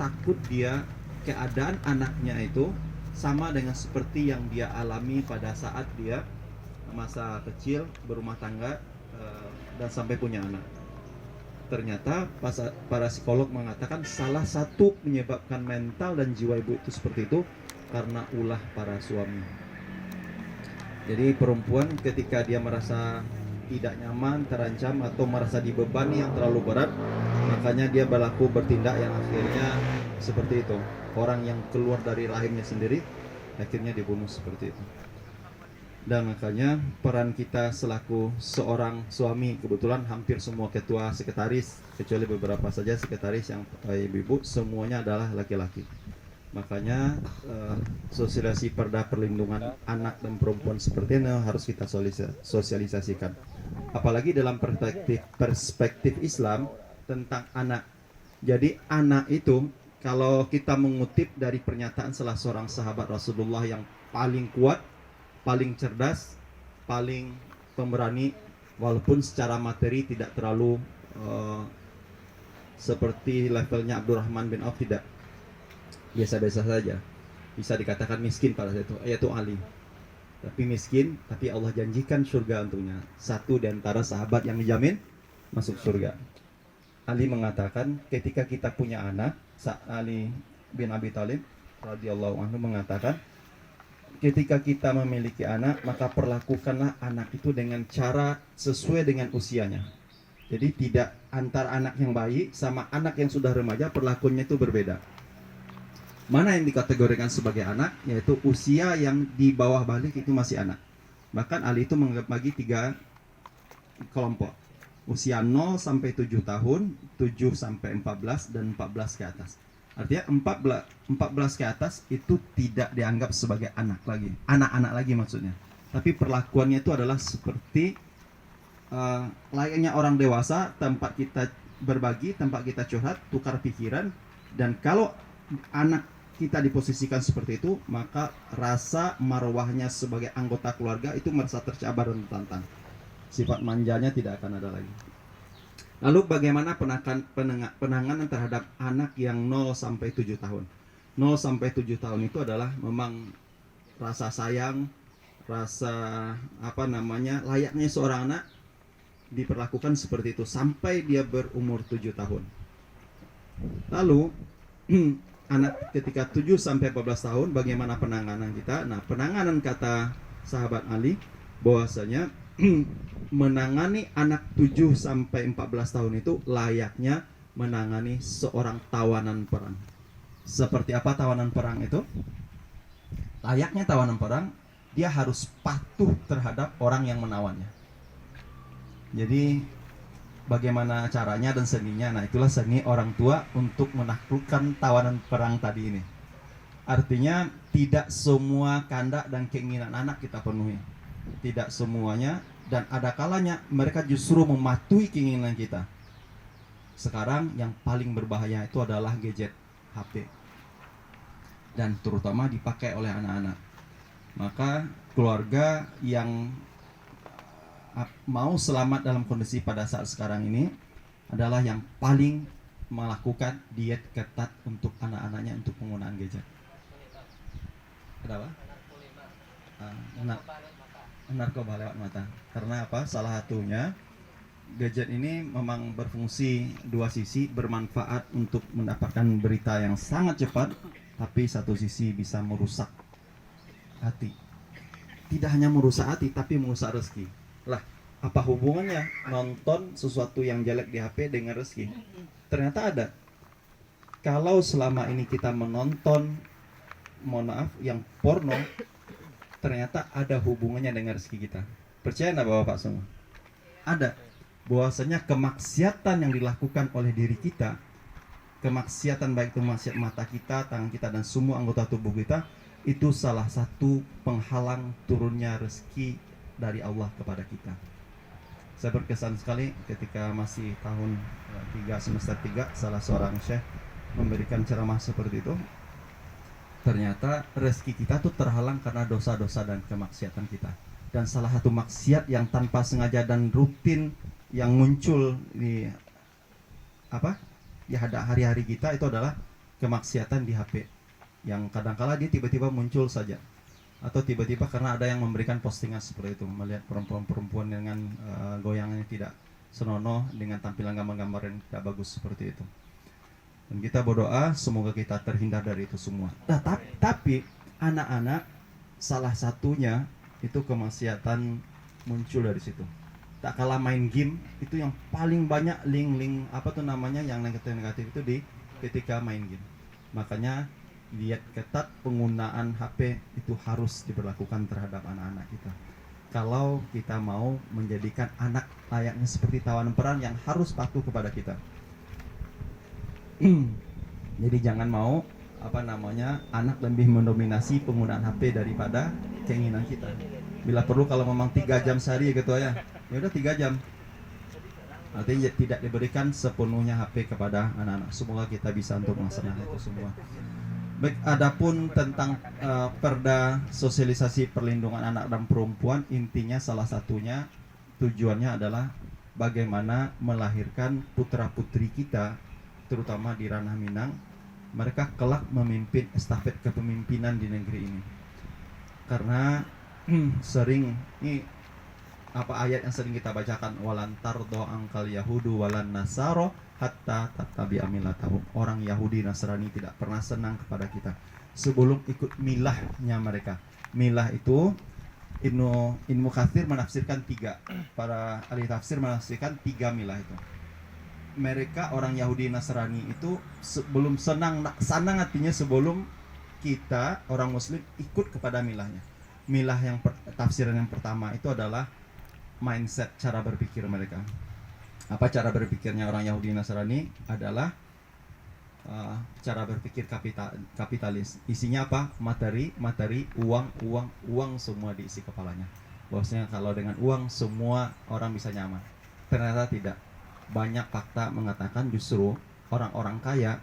takut dia keadaan anaknya itu sama dengan seperti yang dia alami pada saat dia masa kecil berumah tangga dan sampai punya anak. Ternyata para psikolog mengatakan salah satu menyebabkan mental dan jiwa ibu itu seperti itu karena ulah para suami. Jadi perempuan ketika dia merasa tidak nyaman, terancam atau merasa dibebani yang terlalu berat, makanya dia bertindak yang akhirnya seperti itu. Orang yang keluar dari rahimnya sendiri akhirnya dibunuh seperti itu. Dan makanya peran kita selaku seorang suami, kebetulan hampir semua ketua sekretaris, kecuali beberapa saja sekretaris yang ibu-ibu, semuanya adalah laki-laki. Makanya sosialisasi perda perlindungan anak dan perempuan seperti ini harus kita sosialisasikan. Apalagi dalam perspektif Islam tentang anak. Jadi anak itu, kalau kita mengutip dari pernyataan salah seorang sahabat Rasulullah yang paling kuat, paling cerdas, paling pemberani, walaupun secara materi tidak terlalu seperti levelnya Abdurrahman bin Auf, tidak, biasa-biasa saja. Bisa dikatakan miskin pada saat itu, yaitu Ali. Tapi miskin, tapi Allah janjikan surga untuknya. Satu di antara sahabat yang dijamin masuk surga. Ali mengatakan ketika kita punya anak, Ali bin Abi Thalib radhiyallahu anhu mengatakan, ketika kita memiliki anak, maka perlakukanlah anak itu dengan cara sesuai dengan usianya. Jadi tidak antara anak yang bayi sama anak yang sudah remaja, perlakuannya itu berbeda. Mana yang dikategorikan sebagai anak, yaitu usia yang di bawah balik itu masih anak. Bahkan Ali itu membagi 3 kelompok. Usia 0 sampai 7 tahun, 7 sampai 14, dan 14 ke atas. Artinya 14 ke atas itu tidak dianggap sebagai anak lagi, anak-anak lagi maksudnya. Tapi perlakuannya itu adalah seperti layaknya orang dewasa, tempat kita berbagi, tempat kita curhat, tukar pikiran. Dan kalau anak kita diposisikan seperti itu, maka rasa marwahnya sebagai anggota keluarga itu merasa tercabar dan tertantang. Sifat manjanya tidak akan ada lagi. Lalu bagaimana penanganan terhadap anak yang 0 sampai 7 tahun? 0 sampai 7 tahun itu adalah memang rasa sayang, rasa layaknya seorang anak diperlakukan seperti itu sampai dia berumur 7 tahun. Lalu anak ketika 7 sampai 14 tahun bagaimana penanganan kita? Nah, penanganan kata sahabat Ali bahwasanya menangani anak 7 sampai 14 tahun itu layaknya menangani seorang tawanan perang. Seperti apa tawanan perang itu? Layaknya tawanan perang, dia harus patuh terhadap orang yang menawannya. Jadi bagaimana caranya dan seninya? Nah, itulah seni orang tua untuk menaklukkan tawanan perang tadi ini. Artinya tidak semua kehendak dan keinginan anak kita penuhi. Tidak semuanya, dan ada kalanya mereka justru mematuhi keinginan kita. Sekarang yang paling berbahaya itu adalah gadget, HP, dan terutama dipakai oleh anak-anak. Maka keluarga yang mau selamat dalam kondisi pada saat sekarang ini adalah yang paling melakukan diet ketat untuk anak-anaknya untuk penggunaan gadget. Kenapa? Narkoba lewat mata. Karena apa? Salah satunya, gadget ini memang berfungsi dua sisi, bermanfaat untuk mendapatkan berita yang sangat cepat, tapi satu sisi bisa merusak hati. Tidak hanya merusak hati, tapi merusak rezeki. Lah, apa hubungannya nonton sesuatu yang jelek di HP dengan rezeki? Ternyata ada. Kalau selama ini kita menonton, mohon maaf, yang porno, ternyata ada hubungannya dengan rezeki kita. Percaya nggak Bapak semua? Ada. Bahwasanya kemaksiatan yang dilakukan oleh diri kita, kemaksiatan baik itu maksiat mata kita, tangan kita, dan semua anggota tubuh kita, itu salah satu penghalang turunnya rezeki dari Allah kepada kita. Saya berkesan sekali ketika masih tahun 3 semester 3, salah seorang syekh memberikan ceramah seperti itu. Ternyata rezeki kita tuh terhalang karena dosa-dosa dan kemaksiatan kita. Dan salah satu maksiat yang tanpa sengaja dan rutin yang muncul di hari-hari kita itu adalah kemaksiatan di HP yang kadangkala dia tiba-tiba muncul saja, atau tiba-tiba karena ada yang memberikan postingan seperti itu, melihat perempuan-perempuan dengan goyangan yang tidak senonoh, dengan tampilan gambar-gambar yang tidak bagus seperti itu. Dan kita berdoa semoga kita terhindar dari itu semua. Nah, tapi anak-anak salah satunya itu kemaksiatan muncul dari situ. Tak kalah main game itu yang paling banyak link-link apa tuh namanya yang negatif-negatif itu di ketika main game. Makanya lihat ketat penggunaan HP itu harus diberlakukan terhadap anak-anak kita. Kalau kita mau menjadikan anak layaknya seperti tawanan perang yang harus patuh kepada kita. Jadi jangan mau anak lebih mendominasi penggunaan HP daripada keinginan kita. Bila perlu kalau memang 3 jam sehari gitu ya udah 3 jam. Artinya tidak diberikan sepenuhnya HP kepada anak-anak. Semoga kita bisa untuk melaksanakan itu semua. Baik, adapun tentang perda sosialisasi perlindungan anak dan perempuan, intinya salah satunya tujuannya adalah bagaimana melahirkan putra-putri kita, terutama di ranah Minang, mereka kelak memimpin estafet kepemimpinan di negeri ini. Karena sering ini ayat yang sering kita bacakan, walantar angkal yahudu walan nasaro hatta tattabi amilatahum. Orang Yahudi Nasrani tidak pernah senang kepada kita sebelum ikut milahnya mereka. Milah itu Ibnu Katsir menafsirkan 3. Para ahli tafsir menafsirkan 3 milah itu. Mereka orang Yahudi Nasrani itu sebelum senang artinya sebelum kita orang Muslim ikut kepada milahnya. Milah yang tafsiran yang pertama itu adalah mindset, cara berpikir mereka. Apa cara berpikirnya orang Yahudi Nasrani? Adalah cara berpikir kapitalis. Isinya apa? Materi, uang semua diisi kepalanya. Bahwasanya kalau dengan uang semua orang bisa nyaman. Ternyata tidak. Banyak fakta mengatakan justru orang-orang kaya,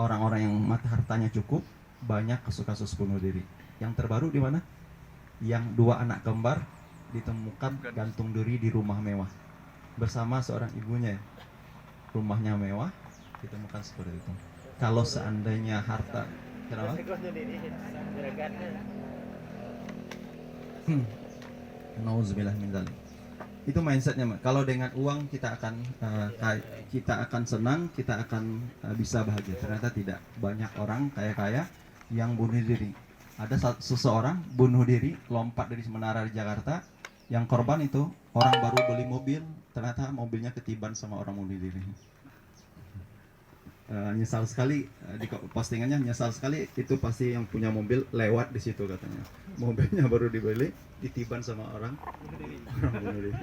orang-orang yang hartanya cukup, banyak kasus-kasus bunuh diri. Yang terbaru di mana? Yang 2 anak kembar ditemukan gantung diri di rumah mewah bersama seorang ibunya. Rumahnya mewah, ditemukan seperti itu. Kalau seandainya harta, kenapa? Nauzubillah min dzalik. Itu mindsetnya. Kalau dengan uang kita akan senang, kita akan bisa bahagia. Ternyata tidak. Banyak orang kaya-kaya yang bunuh diri. Ada seseorang bunuh diri, lompat dari menara di Jakarta. Yang korban itu orang baru beli mobil, ternyata mobilnya ketiban sama orang bunuh diri. Nyesal sekali di postingannya, nyesal sekali itu pasti yang punya mobil lewat di situ katanya. Mobilnya baru dibeli, ditiban sama orang bunuh diri.